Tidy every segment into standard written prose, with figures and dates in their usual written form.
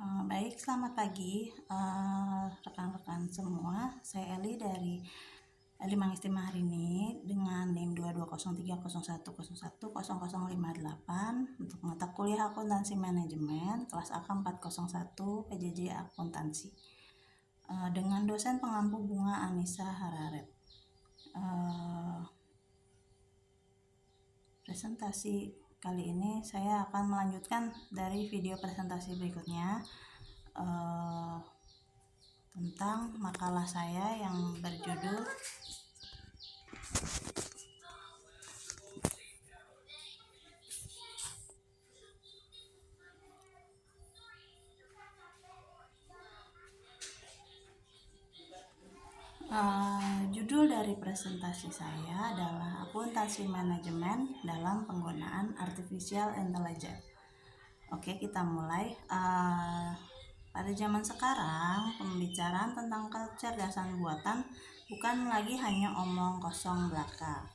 Baik, selamat pagi rekan-rekan semua. Saya Eli dari Eli Mangistima hari ini dengan NIM 220301010058 untuk mata kuliah akuntansi manajemen kelas AK 401 PJJ akuntansi dengan dosen pengampu Bunga Anissa Hararet. Presentasi kali ini saya akan melanjutkan dari video presentasi berikutnya tentang makalah saya yang berjudul judul dari presentasi saya adalah akuntansi manajemen dalam penggunaan artificial intelligence. Oke, kita mulai. Pada zaman sekarang, pembicaraan tentang kecerdasan buatan bukan lagi hanya omong kosong belaka.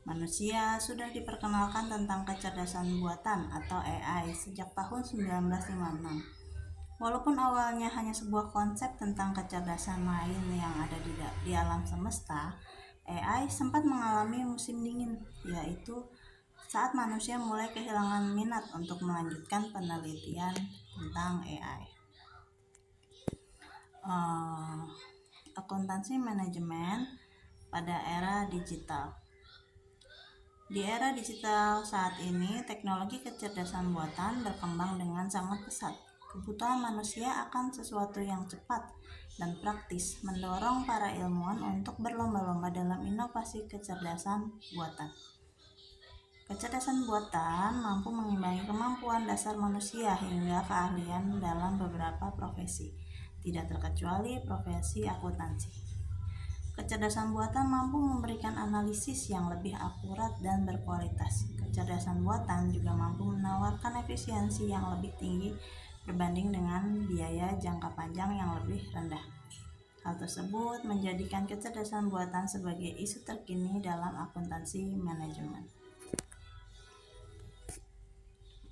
Manusia sudah diperkenalkan tentang kecerdasan buatan atau AI sejak tahun 1956. Walaupun awalnya hanya sebuah konsep tentang kecerdasan lain yang ada di alam semesta, AI sempat mengalami musim dingin, yaitu saat manusia mulai kehilangan minat untuk melanjutkan penelitian tentang AI. Akuntansi manajemen pada era digital. Di era digital saat ini, teknologi kecerdasan buatan berkembang dengan sangat pesat. Kebutuhan manusia akan sesuatu yang cepat dan praktis mendorong para ilmuwan untuk berlomba-lomba dalam inovasi kecerdasan buatan. Kecerdasan buatan mampu mengimbangi kemampuan dasar manusia hingga keahlian dalam beberapa profesi, tidak terkecuali profesi akuntansi. Kecerdasan buatan mampu memberikan analisis yang lebih akurat dan berkualitas. Kecerdasan buatan juga mampu menawarkan efisiensi yang lebih tinggi berbanding dengan biaya jangka panjang yang lebih rendah. Hal tersebut menjadikan kecerdasan buatan sebagai isu terkini dalam akuntansi manajemen.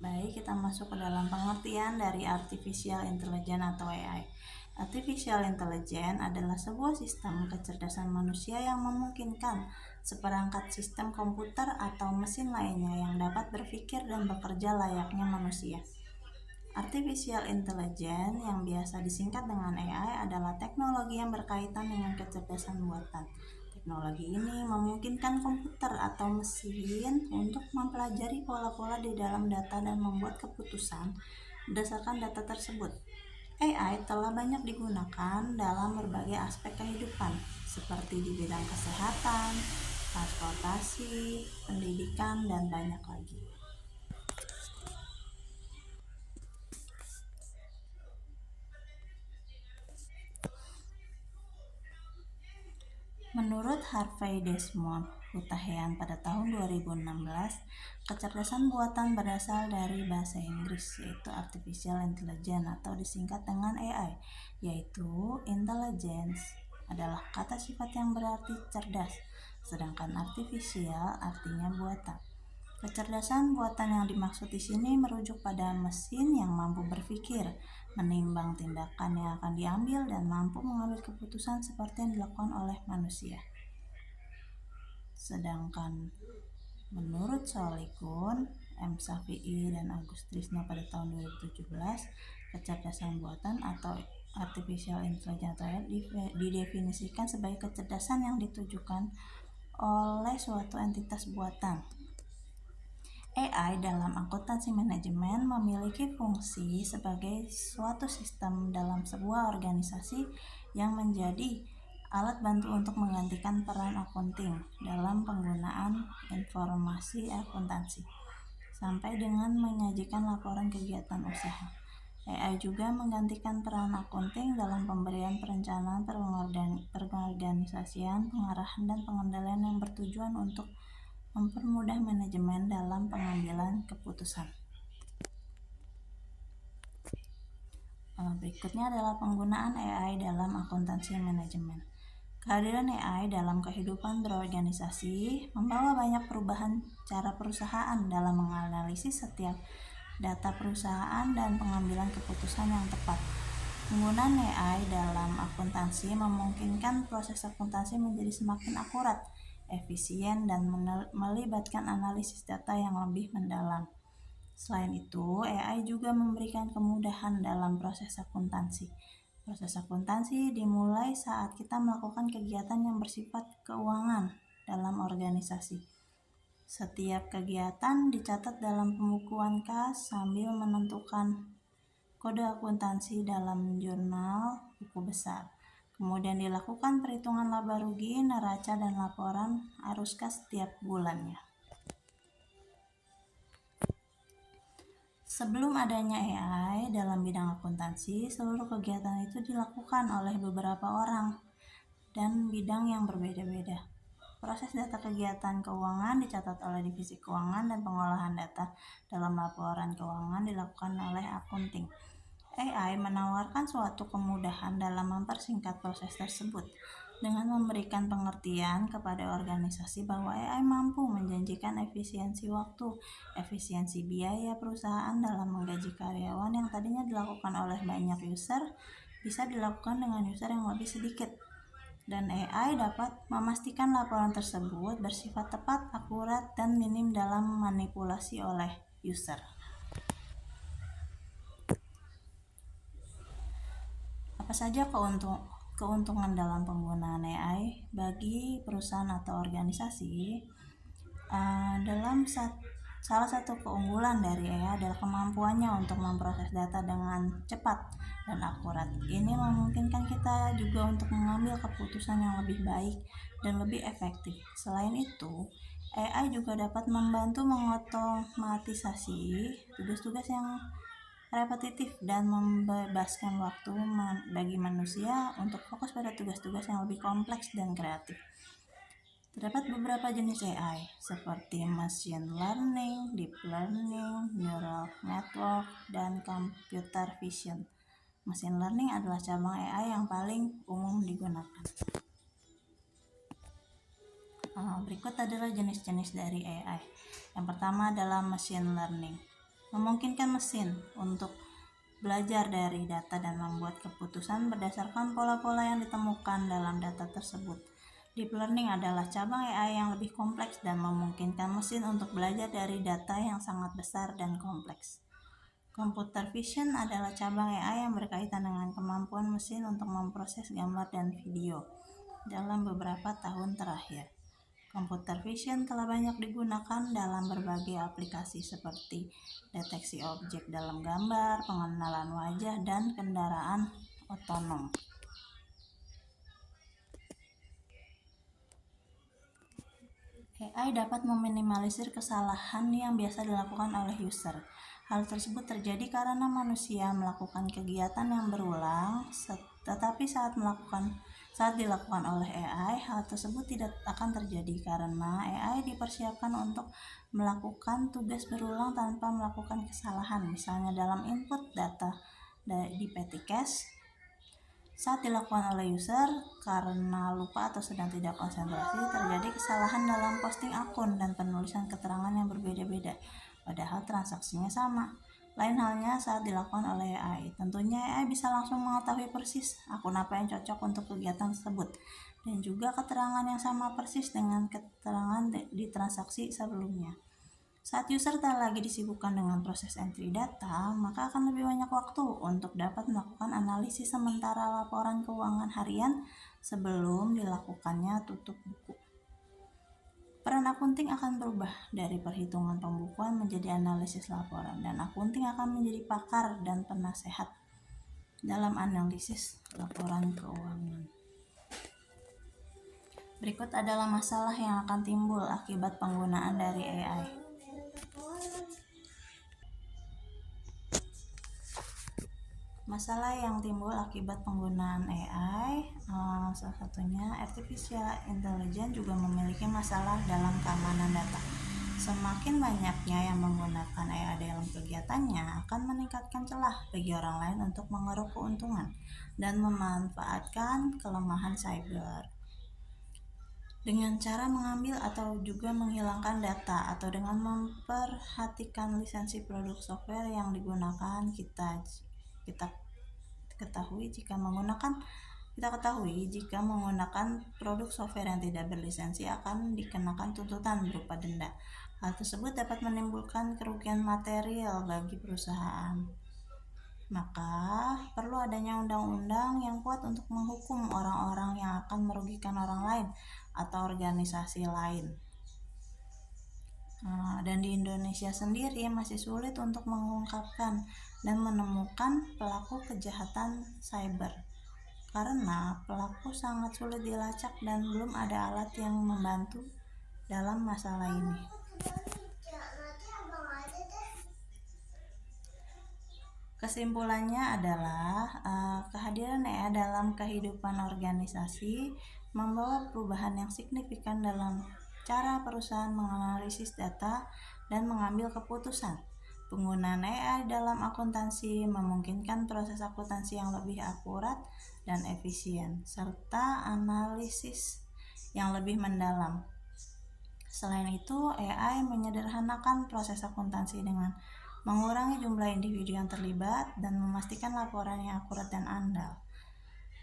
Baik, kita masuk ke dalam pengertian dari artificial intelligence atau AI. Artificial intelligence adalah sebuah sistem kecerdasan manusia yang memungkinkan seperangkat sistem komputer atau mesin lainnya yang dapat berpikir dan bekerja layaknya manusia. Artificial intelligence yang biasa disingkat dengan AI adalah teknologi yang berkaitan dengan kecerdasan buatan. Teknologi ini memungkinkan komputer atau mesin untuk mempelajari pola-pola di dalam data dan membuat keputusan berdasarkan data tersebut. AI telah banyak digunakan dalam berbagai aspek kehidupan, seperti di bidang kesehatan, transportasi, pendidikan, dan banyak lagi. Menurut Harvey Desmond Hutahian pada tahun 2016, kecerdasan buatan berasal dari bahasa Inggris, yaitu Artificial Intelligence atau disingkat dengan AI, yaitu intelligence adalah kata sifat yang berarti cerdas, sedangkan artificial artinya buatan. Kecerdasan buatan yang dimaksud di sini merujuk pada mesin yang mampu berpikir, menimbang tindakan yang akan diambil, dan mampu mengambil keputusan seperti yang dilakukan oleh manusia. Sedangkan menurut Solikun, M. Safi'i, dan Agus Trisno pada tahun 2017, kecerdasan buatan atau artificial intelligence didefinisikan sebagai kecerdasan yang ditujukan oleh suatu entitas buatan. AI dalam akuntansi manajemen memiliki fungsi sebagai suatu sistem dalam sebuah organisasi yang menjadi alat bantu untuk menggantikan peran akunting dalam penggunaan informasi akuntansi, sampai dengan menyajikan laporan kegiatan usaha. AI juga menggantikan peran akunting dalam pemberian perencanaan, pengorganisasian, pengarahan, dan pengendalian yang bertujuan untuk mempermudah manajemen dalam pengambilan keputusan. Berikutnya adalah penggunaan AI dalam akuntansi manajemen. Kehadiran AI dalam kehidupan berorganisasi membawa banyak perubahan cara perusahaan dalam menganalisis setiap data perusahaan, dan pengambilan keputusan yang tepat. Penggunaan AI dalam akuntansi memungkinkan proses akuntansi menjadi semakin akurat, efisien, dan melibatkan analisis data yang lebih mendalam. Selain itu, AI juga memberikan kemudahan dalam proses akuntansi. Proses akuntansi dimulai saat kita melakukan kegiatan yang bersifat keuangan dalam organisasi. Setiap kegiatan dicatat dalam pembukuan kas sambil menentukan kode akuntansi dalam jurnal buku besar. Kemudian dilakukan perhitungan laba rugi, neraca, dan laporan arus kas setiap bulannya. Sebelum adanya AI dalam bidang akuntansi, seluruh kegiatan itu dilakukan oleh beberapa orang dan bidang yang berbeda-beda. Proses data kegiatan keuangan dicatat oleh divisi keuangan dan pengolahan data dalam laporan keuangan dilakukan oleh akunting. AI menawarkan suatu kemudahan dalam mempersingkat proses tersebut dengan memberikan pengertian kepada organisasi bahwa AI mampu menjanjikan efisiensi waktu, efisiensi biaya perusahaan dalam menggaji karyawan yang tadinya dilakukan oleh banyak user bisa dilakukan dengan user yang lebih sedikit. Dan AI dapat memastikan laporan tersebut bersifat tepat, akurat, dan minim dalam manipulasi oleh user. Apa saja keuntungan dalam penggunaan AI bagi perusahaan atau organisasi? Salah satu keunggulan dari AI adalah kemampuannya untuk memproses data dengan cepat dan akurat. Ini memungkinkan kita juga untuk mengambil keputusan yang lebih baik dan lebih efektif. Selain itu, AI juga dapat membantu mengotomatisasi tugas-tugas yang repetitif dan membebaskan waktu bagi manusia untuk fokus pada tugas-tugas yang lebih kompleks dan kreatif. Terdapat beberapa jenis AI seperti machine learning, deep learning, neural network, dan computer vision. Machine learning adalah cabang AI yang paling umum digunakan. Berikut adalah jenis-jenis dari AI. Yang pertama adalah machine learning. Memungkinkan mesin untuk belajar dari data dan membuat keputusan berdasarkan pola-pola yang ditemukan dalam data tersebut. Deep learning adalah cabang AI yang lebih kompleks dan memungkinkan mesin untuk belajar dari data yang sangat besar dan kompleks. Computer vision adalah cabang AI yang berkaitan dengan kemampuan mesin untuk memproses gambar dan video. Dalam beberapa tahun terakhir, computer vision telah banyak digunakan dalam berbagai aplikasi seperti deteksi objek dalam gambar, pengenalan wajah, dan kendaraan otonom. AI dapat meminimalisir kesalahan yang biasa dilakukan oleh user. Hal tersebut terjadi karena manusia melakukan kegiatan yang berulang, tetapi saat dilakukan oleh AI, hal tersebut tidak akan terjadi karena AI dipersiapkan untuk melakukan tugas berulang tanpa melakukan kesalahan, misalnya dalam input data di petty cache. Saat dilakukan oleh user karena lupa atau sedang tidak konsentrasi, terjadi kesalahan dalam posting akun dan penulisan keterangan yang berbeda-beda, padahal transaksinya sama. Lain halnya saat dilakukan oleh AI. Tentunya AI bisa langsung mengetahui persis akun apa yang cocok untuk kegiatan tersebut, dan juga keterangan yang sama persis dengan keterangan di transaksi sebelumnya. Saat user tak lagi disibukkan dengan proses entry data, maka akan lebih banyak waktu untuk dapat melakukan analisis sementara laporan keuangan harian sebelum dilakukannya tutup buku. Peran akunting akan berubah dari perhitungan pembukuan menjadi analisis laporan, dan akunting akan menjadi pakar dan penasehat dalam analisis laporan keuangan. Berikut adalah masalah yang akan timbul akibat penggunaan dari AI. Masalah yang timbul akibat penggunaan AI, salah satunya artificial intelligence juga memiliki masalah dalam keamanan data. Semakin banyaknya yang menggunakan AI dalam kegiatannya akan meningkatkan celah bagi orang lain untuk mengeruk keuntungan dan memanfaatkan kelemahan cyber. dengan cara mengambil atau juga menghilangkan data, atau dengan memperhatikan lisensi produk software yang digunakan. Kita ketahui jika menggunakan produk software yang tidak berlisensi akan dikenakan tuntutan berupa denda. Hal tersebut dapat menimbulkan kerugian material bagi perusahaan. Maka perlu adanya undang-undang yang kuat untuk menghukum orang-orang yang akan merugikan orang lain atau organisasi lain. Dan di Indonesia sendiri masih sulit untuk mengungkapkan dan menemukan pelaku kejahatan cyber, karena pelaku sangat sulit dilacak dan belum ada alat yang membantu dalam masalah ini. Kesimpulannya adalah kehadiran AI dalam kehidupan organisasi membawa perubahan yang signifikan dalam cara perusahaan menganalisis data dan mengambil keputusan. Penggunaan AI dalam akuntansi memungkinkan proses akuntansi yang lebih akurat dan efisien, serta analisis yang lebih mendalam. Selain itu, AI menyederhanakan proses akuntansi dengan mengurangi jumlah individu yang terlibat dan memastikan laporan yang akurat dan andal.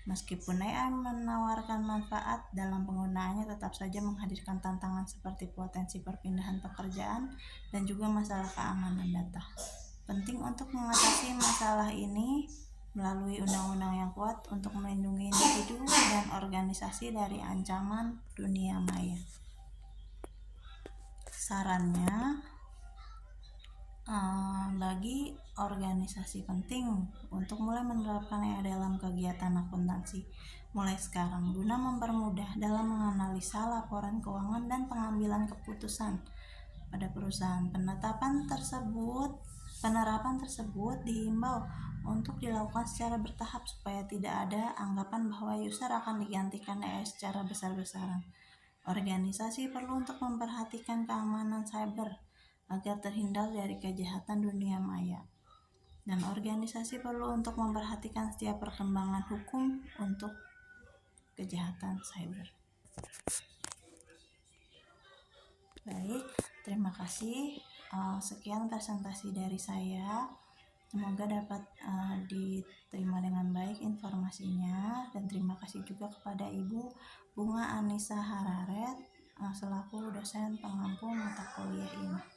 Meskipun AI menawarkan manfaat dalam penggunaannya, tetap saja menghadirkan tantangan seperti potensi perpindahan pekerjaan dan juga masalah keamanan data. Penting untuk mengatasi masalah ini melalui undang-undang yang kuat untuk melindungi individu dan organisasi dari ancaman dunia maya. Sarannya, bagi organisasi penting untuk mulai menerapkan AI dalam kegiatan akuntansi mulai sekarang, guna mempermudah dalam menganalisa laporan keuangan dan pengambilan keputusan pada perusahaan. Penerapan tersebut dihimbau untuk dilakukan secara bertahap supaya tidak ada anggapan bahwa user akan digantikan AI secara besar-besaran. Organisasi perlu untuk memperhatikan keamanan cyber agar terhindar dari kejahatan dunia maya. Dan organisasi perlu untuk memperhatikan setiap perkembangan hukum untuk kejahatan cyber. Baik, terima kasih. Sekian presentasi dari saya. Semoga dapat diterima dengan baik informasinya, dan terima kasih juga kepada Ibu Bunga Anissa Hararet selaku dosen pengampu mata kuliah ini.